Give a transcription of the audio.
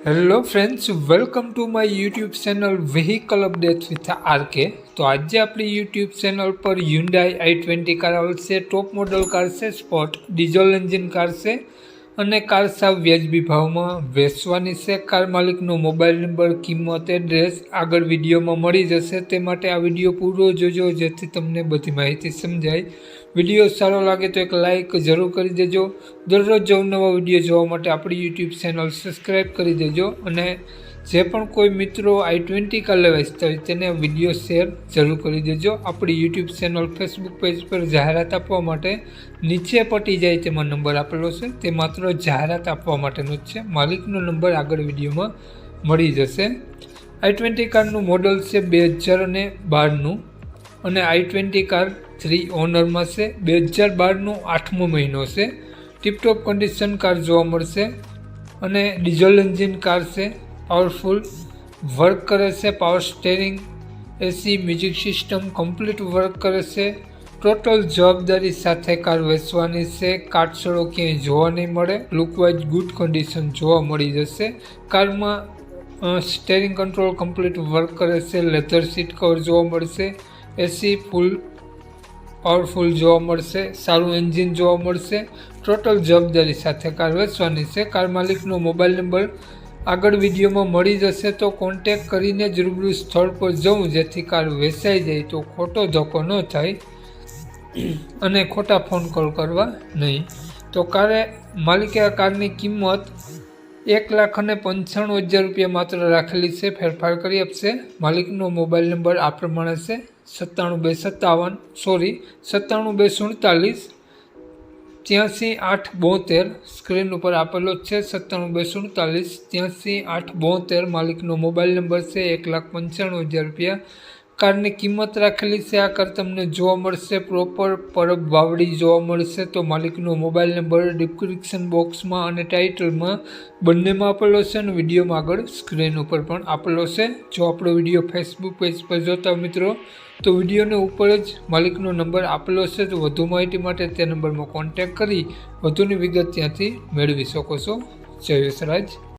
Hello friends, welcome to my YouTube channel vehicle update with RK. તો આજે આપણી YouTube channel પર Hyundai i20 car આવશે। Top model car છે, sport diesel engine car છે અને કાર સાવ વ્યાજબી ભાવમાં વેચવાની છે। કાર માલિકનો મોબાઈલ નંબર, કિંમત, એડ્રેસ આગળ વિડીયોમાં મળી જશે। તે માટે આ વિડીયો પૂરો જોજો જેથી તમને બધી માહિતી સમજાય। વિડીયો સારો લાગે તો એક લાઇક જરૂર કરી દેજો। દરરોજ નવા વિડીયો જોવા માટે આપણી યુટ્યુબ ચેનલ સબસ્ક્રાઈબ કરી દેજો અને જે પણ કોઈ મિત્રો i20 કાર લેવા ઈચ્છતા હોય તેને વિડીયો શેર જરૂર કરી દેજો। આપણી યુટ્યુબ ચેનલ ફેસબુક પેજ પર જાહેરાત આપવા માટે નીચે પટી જાય તેમાં નંબર આપેલો છે, તે માત્ર જાહેરાત આપવા માટેનો જ છે। માલિકનો નંબર આગળ વિડીયોમાં મળી જશે। i20 કારનું મોડલ છે 2012નું અને i20 કાર 3 ઓનરમાં છે। 2012નો 8મો મહિનો છે। ટીપટોપ કન્ડિશન કાર જોવા મળશે અને ડીઝલ એન્જિન કાર છે। પાવરફુલ વર્ક કરે છે, પાવર સ્ટેરિંગ, એસી, મ્યુઝિક સિસ્ટમ કમ્પ્લીટ વર્ક કરે છે। ટોટલ જવાબદારી સાથે કાર વેચવાની છે। કાટછડો ક્યાંય જોવા નહીં મળે। લુકવાઇઝ ગુડ કન્ડિશન જોવા મળી જશે। કારમાં સ્ટેરિંગ કંટ્રોલ કમ્પ્લીટ વર્ક કરે છે। લેધર સીટ કવર જોવા મળશે। એસી ફૂલ પાવરફુલ જોવા મળશે। સારું એન્જિન જોવા મળશે। ટોટલ જવાબદારી સાથે કાર વેચવાની છે। કાર માલિકનો મોબાઈલ નંબર આગળ વિડીયોમાં મળી જશે, તો કોન્ટેક કરીને જ રૂબરૂ સ્થળ પર જવું જેથી કાર વેચાઈ જાય તો ખોટો ધક્કો ન થાય અને ખોટા ફોન કોલ કરવા નહીં। તો માલિકે આ કારની કિંમત 1,95,000 રૂપિયા માત્ર રાખેલી છે, ફેરફાર કરી આપશે। માલિકનો મોબાઈલ નંબર આ પ્રમાણે છે 97,247 83,872। સ્ક્રીન ઉપર આપેલો જ છે 97,247 83,872 માલિકનો મોબાઈલ નંબર છે। 1,95,000 રૂપિયા કારની કિંમત રાખેલી છે। આ કાર તમને જોવા મળશે પ્રોપર પરબ વાવડી જોવા મળશે। તો માલિકનો મોબાઈલ નંબર ડિસ્ક્રિપ્શન બોક્સમાં અને ટાઇટલમાં બંનેમાં આપેલો છે અને વિડીયોમાં આગળ સ્ક્રીન ઉપર પણ આપેલો છે। જો આપણો વિડીયો ફેસબુક પેજ પર જોતા મિત્રો તો વિડીયોને ઉપર જ માલિકનો નંબર આપેલો છે, તો વધુ માહિતી માટે તે નંબરમાં કોન્ટેક કરી વધુની વિગત ત્યાંથી મેળવી શકો છો। જય યશરાજ।